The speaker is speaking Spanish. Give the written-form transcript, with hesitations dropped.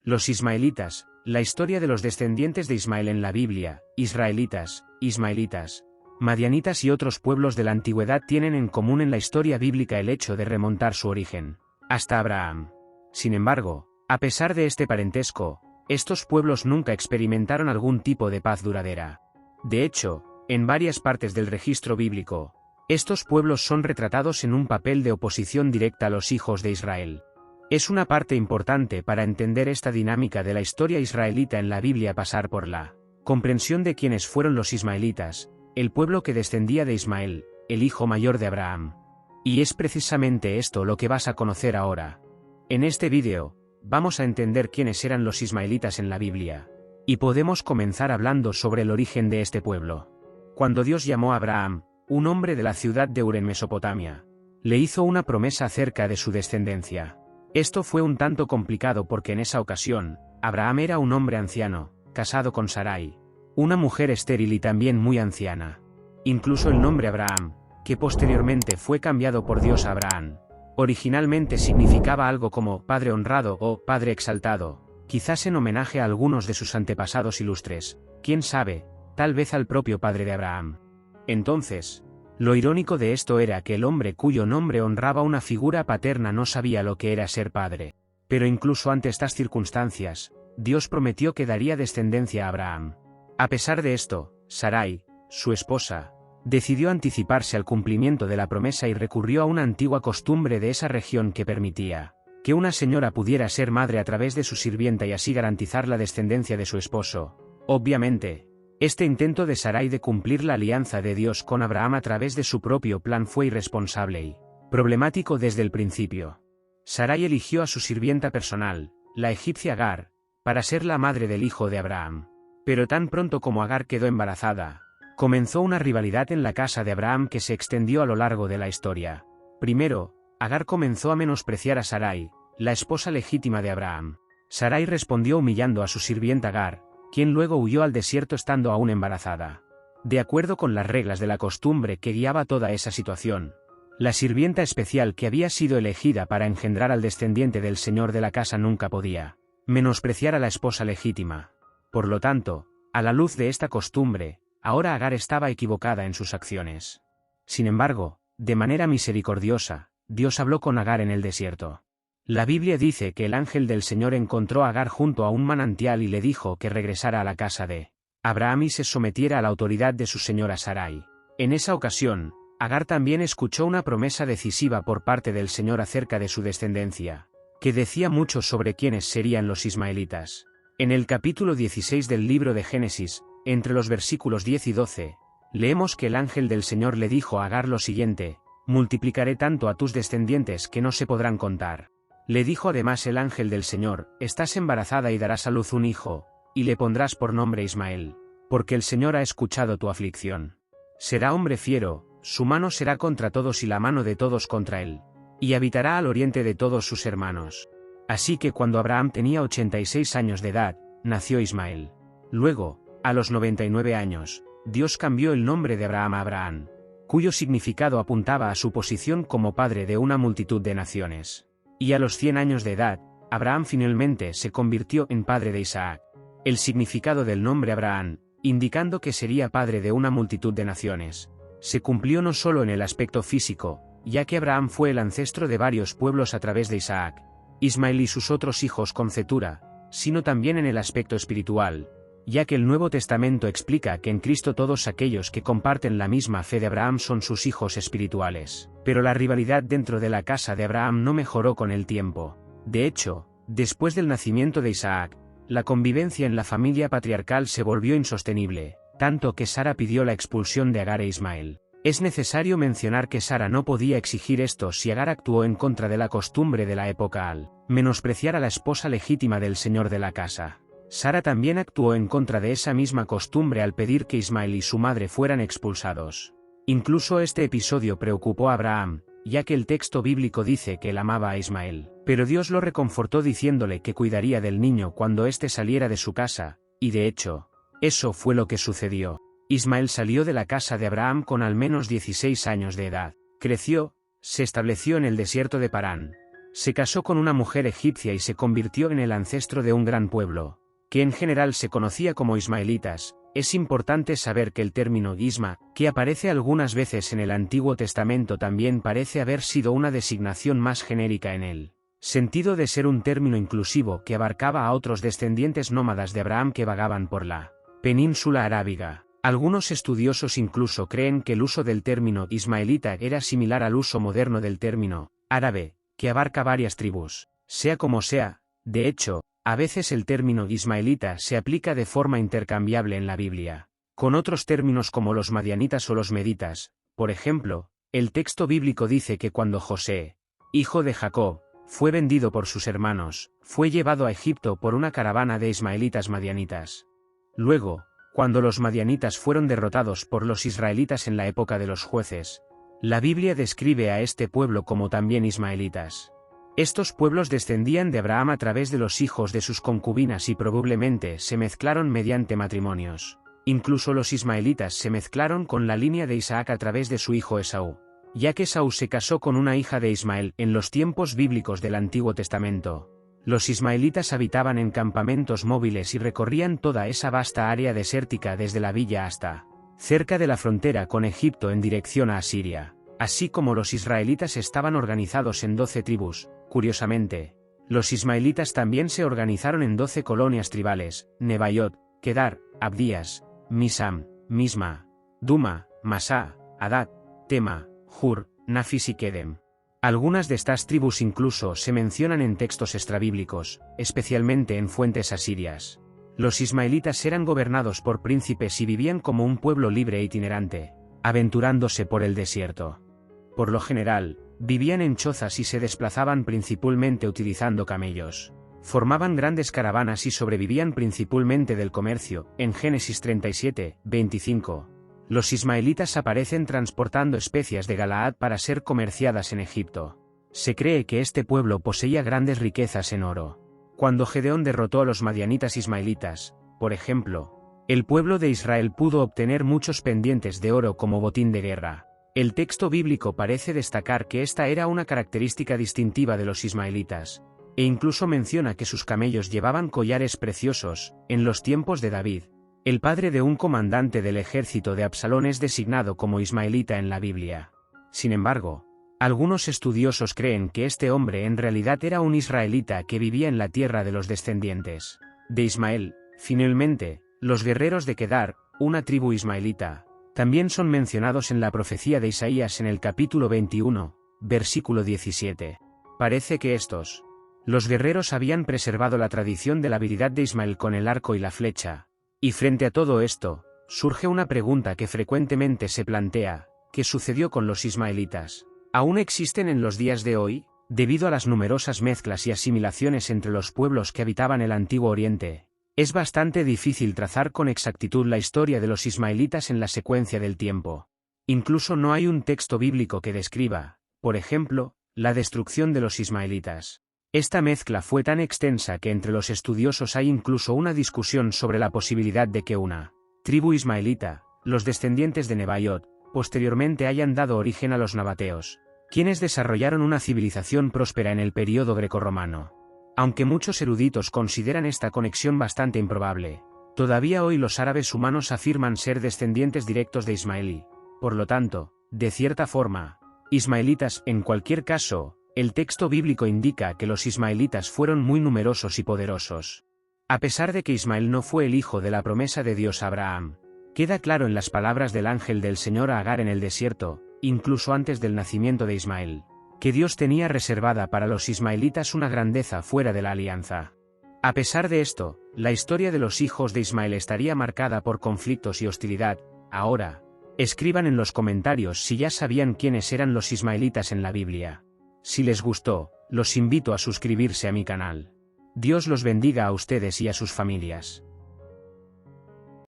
Los ismaelitas, la historia de los descendientes de Ismael en la Biblia, israelitas, ismaelitas, madianitas y otros pueblos de la antigüedad tienen en común en la historia bíblica el hecho de remontar su origen hasta Abraham. Sin embargo, a pesar de este parentesco, estos pueblos nunca experimentaron algún tipo de paz duradera. De hecho, en varias partes del registro bíblico, estos pueblos son retratados en un papel de oposición directa a los hijos de Israel. Es una parte importante para entender esta dinámica de la historia israelita en la Biblia pasar por la comprensión de quiénes fueron los ismaelitas, el pueblo que descendía de Ismael, el hijo mayor de Abraham. Y es precisamente esto lo que vas a conocer ahora. En este vídeo, vamos a entender quiénes eran los ismaelitas en la Biblia. Y podemos comenzar hablando sobre el origen de este pueblo. Cuando Dios llamó a Abraham, un hombre de la ciudad de Ur en Mesopotamia, le hizo una promesa acerca de su descendencia. Esto fue un tanto complicado porque en esa ocasión, Abraham era un hombre anciano, casado con Sarai, una mujer estéril y también muy anciana. Incluso el nombre Abraham, que posteriormente fue cambiado por Dios a Abraham, originalmente significaba algo como Padre honrado o Padre exaltado, quizás en homenaje a algunos de sus antepasados ilustres, quién sabe, tal vez al propio padre de Abraham. Entonces, lo irónico de esto era que el hombre cuyo nombre honraba una figura paterna no sabía lo que era ser padre. Pero incluso ante estas circunstancias, Dios prometió que daría descendencia a Abraham. A pesar de esto, Sarai, su esposa, decidió anticiparse al cumplimiento de la promesa y recurrió a una antigua costumbre de esa región que permitía que una señora pudiera ser madre a través de su sirvienta y así garantizar la descendencia de su esposo. Obviamente, este intento de Sarai de cumplir la alianza de Dios con Abraham a través de su propio plan fue irresponsable y problemático desde el principio. Sarai eligió a su sirvienta personal, la egipcia Agar, para ser la madre del hijo de Abraham. Pero tan pronto como Agar quedó embarazada, comenzó una rivalidad en la casa de Abraham que se extendió a lo largo de la historia. Primero, Agar comenzó a menospreciar a Sarai, la esposa legítima de Abraham. Sarai respondió humillando a su sirvienta Agar, quien luego huyó al desierto estando aún embarazada. De acuerdo con las reglas de la costumbre que guiaba toda esa situación, la sirvienta especial que había sido elegida para engendrar al descendiente del señor de la casa nunca podía menospreciar a la esposa legítima. Por lo tanto, a la luz de esta costumbre, ahora Agar estaba equivocada en sus acciones. Sin embargo, de manera misericordiosa, Dios habló con Agar en el desierto. La Biblia dice que el ángel del Señor encontró a Agar junto a un manantial y le dijo que regresara a la casa de Abraham y se sometiera a la autoridad de su señora Sarai. En esa ocasión, Agar también escuchó una promesa decisiva por parte del Señor acerca de su descendencia, que decía mucho sobre quiénes serían los ismaelitas. En el capítulo 16 del libro de Génesis, entre los versículos 10 y 12, leemos que el ángel del Señor le dijo a Agar lo siguiente: multiplicaré tanto a tus descendientes que no se podrán contar. Le dijo además el ángel del Señor: estás embarazada y darás a luz un hijo, y le pondrás por nombre Ismael, porque el Señor ha escuchado tu aflicción. Será hombre fiero, su mano será contra todos y la mano de todos contra él, y habitará al oriente de todos sus hermanos. Así que cuando Abraham tenía 86 años de edad, nació Ismael. Luego, a los 99 años, Dios cambió el nombre de Abraham a Abraham, cuyo significado apuntaba a su posición como padre de una multitud de naciones. Y a los 100 años de edad, Abraham finalmente se convirtió en padre de Isaac. El significado del nombre Abraham, indicando que sería padre de una multitud de naciones, se cumplió no solo en el aspecto físico, ya que Abraham fue el ancestro de varios pueblos a través de Isaac, Ismael y sus otros hijos con Cetura, sino también en el aspecto espiritual, ya que el Nuevo Testamento explica que en Cristo todos aquellos que comparten la misma fe de Abraham son sus hijos espirituales. Pero la rivalidad dentro de la casa de Abraham no mejoró con el tiempo. De hecho, después del nacimiento de Isaac, la convivencia en la familia patriarcal se volvió insostenible, tanto que Sara pidió la expulsión de Agar e Ismael. Es necesario mencionar que Sara no podía exigir esto si Agar actuó en contra de la costumbre de la época al menospreciar a la esposa legítima del señor de la casa. Sara también actuó en contra de esa misma costumbre al pedir que Ismael y su madre fueran expulsados. Incluso este episodio preocupó a Abraham, ya que el texto bíblico dice que él amaba a Ismael, pero Dios lo reconfortó diciéndole que cuidaría del niño cuando éste saliera de su casa, y de hecho, eso fue lo que sucedió. Ismael salió de la casa de Abraham con al menos 16 años de edad, creció, se estableció en el desierto de Parán, Se casó con una mujer egipcia y se convirtió en el ancestro de un gran pueblo, que en general se conocía como ismaelitas. Es importante saber que el término isma, que aparece algunas veces en el Antiguo Testamento, también parece haber sido una designación más genérica en el sentido de ser un término inclusivo que abarcaba a otros descendientes nómadas de Abraham que vagaban por la península arábiga. Algunos estudiosos incluso creen que el uso del término ismaelita era similar al uso moderno del término árabe, que abarca varias tribus. Sea como sea, de hecho, a veces el término ismaelita se aplica de forma intercambiable en la Biblia, con otros términos como los madianitas o los meditas. Por ejemplo, el texto bíblico dice que cuando José, hijo de Jacob, fue vendido por sus hermanos, fue llevado a Egipto por una caravana de ismaelitas madianitas. Luego, cuando los madianitas fueron derrotados por los israelitas en la época de los jueces, la Biblia describe a este pueblo como también ismaelitas. Estos pueblos descendían de Abraham a través de los hijos de sus concubinas y probablemente se mezclaron mediante matrimonios. Incluso los ismaelitas se mezclaron con la línea de Isaac a través de su hijo Esaú, ya que Esaú se casó con una hija de Ismael. En los tiempos bíblicos del Antiguo Testamento, los ismaelitas habitaban en campamentos móviles y recorrían toda esa vasta área desértica desde la villa hasta cerca de la frontera con Egipto en dirección a Asiria. Así como los israelitas estaban organizados en 12 tribus, curiosamente, los ismaelitas también se organizaron en 12 colonias tribales: Nebaiot, Kedar, Abdías, Misam, Misma, Duma, Masá, Adad, Tema, Hur, Nafis y Kedem. Algunas de estas tribus incluso se mencionan en textos extrabíblicos, especialmente en fuentes asirias. Los ismaelitas eran gobernados por príncipes y vivían como un pueblo libre e itinerante, aventurándose por el desierto. Por lo general, vivían en chozas y se desplazaban principalmente utilizando camellos. Formaban grandes caravanas y sobrevivían principalmente del comercio. En Génesis 37, 25. Los ismaelitas aparecen transportando especias de Galaad para ser comerciadas en Egipto. Se cree que este pueblo poseía grandes riquezas en oro. Cuando Gedeón derrotó a los madianitas ismaelitas, por ejemplo, el pueblo de Israel pudo obtener muchos pendientes de oro como botín de guerra. El texto bíblico parece destacar que esta era una característica distintiva de los ismaelitas, e incluso menciona que sus camellos llevaban collares preciosos. En los tiempos de David, el padre de un comandante del ejército de Absalón es designado como ismaelita en la Biblia. Sin embargo, algunos estudiosos creen que este hombre en realidad era un israelita que vivía en la tierra de los descendientes de Ismael. Finalmente, los guerreros de Kedar, una tribu ismaelita, también son mencionados en la profecía de Isaías en el capítulo 21, versículo 17. Parece que los guerreros habían preservado la tradición de la habilidad de Ismael con el arco y la flecha. Y frente a todo esto, surge una pregunta que frecuentemente se plantea: ¿qué sucedió con los ismaelitas? ¿Aún existen en los días de hoy? Debido a las numerosas mezclas y asimilaciones entre los pueblos que habitaban el Antiguo Oriente, es bastante difícil trazar con exactitud la historia de los ismaelitas en la secuencia del tiempo. Incluso no hay un texto bíblico que describa, por ejemplo, la destrucción de los ismaelitas. Esta mezcla fue tan extensa que entre los estudiosos hay incluso una discusión sobre la posibilidad de que una tribu ismaelita, los descendientes de Nebaiot, posteriormente hayan dado origen a los nabateos, quienes desarrollaron una civilización próspera en el período grecorromano. Aunque muchos eruditos consideran esta conexión bastante improbable, todavía hoy los árabes humanos afirman ser descendientes directos de Ismael. Por lo tanto, de cierta forma, ismaelitas. En cualquier caso, el texto bíblico indica que los ismaelitas fueron muy numerosos y poderosos. A pesar de que Ismael no fue el hijo de la promesa de Dios a Abraham, queda claro en las palabras del ángel del Señor a Agar en el desierto, incluso antes del nacimiento de Ismael, que Dios tenía reservada para los ismaelitas una grandeza fuera de la alianza. A pesar de esto, la historia de los hijos de Ismael estaría marcada por conflictos y hostilidad. Ahora, escriban en los comentarios si ya sabían quiénes eran los ismaelitas en la Biblia. Si les gustó, los invito a suscribirse a mi canal. Dios los bendiga a ustedes y a sus familias.